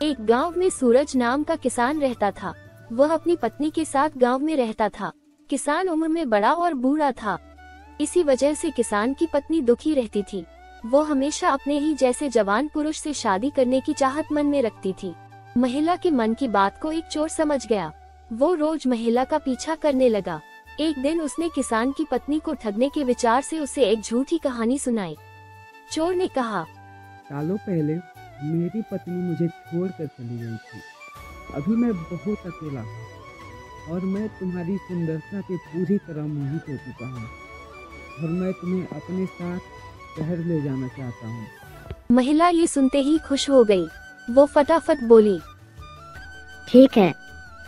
एक गांव में सूरज नाम का किसान रहता था। वह अपनी पत्नी के साथ गांव में रहता था। किसान उम्र में बड़ा और बूढ़ा था। इसी वजह से किसान की पत्नी दुखी रहती थी। वो हमेशा अपने ही जैसे जवान पुरुष से शादी करने की चाहत मन में रखती थी। महिला के मन की बात को एक चोर समझ गया। वो रोज महिला का पीछा करने लगा। एक दिन उसने किसान की पत्नी को ठगने के विचार से उसे एक झूठी कहानी सुनाई। चोर ने कहा, सालों पहले मेरी पत्नी मुझे छोड़कर चली गई थी। अभी मैं बहुत अकेला हूँ और मैं तुम्हारी सुंदरता पे पूरी तरह मोहित हो चुका हूँ और मैं तुम्हें अपने साथ शहर ले जाना चाहता हूँ। महिला ये सुनते ही खुश हो गई। वो फटाफट बोली, ठीक है,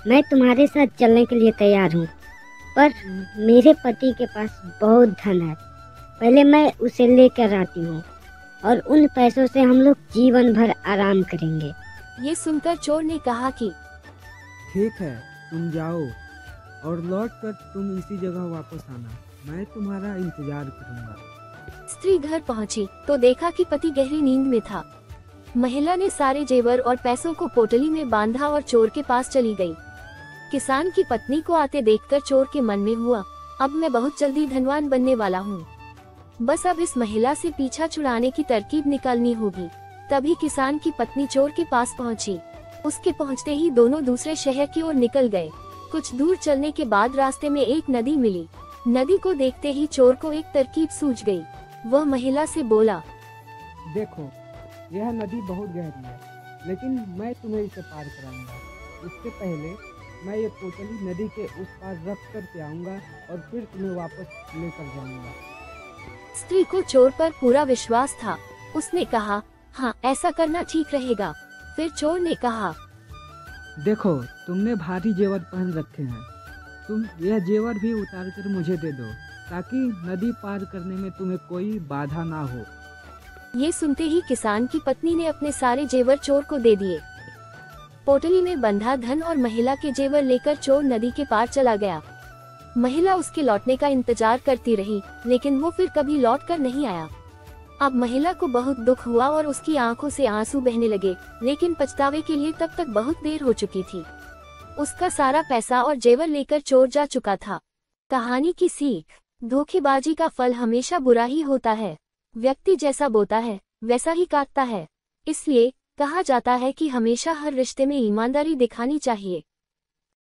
मैं तुम्हारे साथ चलने के लिए तैयार हूँ, पर मेरे पति के पास बहुत धन है। पहले मैं उसे लेकर आती हूँ और उन पैसों से हम लोग जीवन भर आराम करेंगे। ये सुनकर चोर ने कहा कि ठीक है, तुम जाओ और लौट कर तुम इसी जगह वापस आना। मैं तुम्हारा इंतजार करूंगा। स्त्री घर पहुंची तो देखा कि पति गहरी नींद में था। महिला ने सारे जेवर और पैसों को पोटली में बांधा और चोर के पास चली गई। किसान की पत्नी को आते देखकर चोर के मन में हुआ, अब मैं बहुत जल्दी धनवान बनने वाला हूँ। बस अब इस महिला से पीछा छुड़ाने की तरकीब निकालनी होगी। तभी किसान की पत्नी चोर के पास पहुंची। उसके पहुंचते ही दोनों दूसरे शहर की ओर निकल गए। कुछ दूर चलने के बाद रास्ते में एक नदी मिली। नदी को देखते ही चोर को एक तरकीब सूझ गई। वह महिला से बोला, देखो, यह नदी बहुत गहरी है, लेकिन मैं तुम्हें इसे पार कराऊंगा। इससे पहले मैं ये पोटली नदी के उस पार रख करके आऊंगा और फिर तुम्हें वापस लेकर जाऊंगा। स्त्री को चोर पर पूरा विश्वास था। उसने कहा, हाँ, ऐसा करना ठीक रहेगा। फिर चोर ने कहा, देखो, तुमने भारी जेवर पहन रखे हैं। तुम यह जेवर भी उतार कर मुझे दे दो, ताकि नदी पार करने में तुम्हें कोई बाधा ना हो। ये सुनते ही किसान की पत्नी ने अपने सारे जेवर चोर को दे दिए। पोटली में बंधा धन और महिला के जेवर लेकर चोर नदी के पार चला गया। महिला उसके लौटने का इंतजार करती रही, लेकिन वो फिर कभी लौट कर नहीं आया। अब महिला को बहुत दुख हुआ और उसकी आंखों से आंसू बहने लगे, लेकिन पछतावे के लिए तब तक बहुत देर हो चुकी थी। उसका सारा पैसा और जेवर लेकर चोर जा चुका था। कहानी की सीख, धोखेबाजी का फल हमेशा बुरा ही होता है। व्यक्ति जैसा बोता है वैसा ही काटता है। इसलिए कहा जाता है कि हमेशा हर रिश्ते में ईमानदारी दिखानी चाहिए।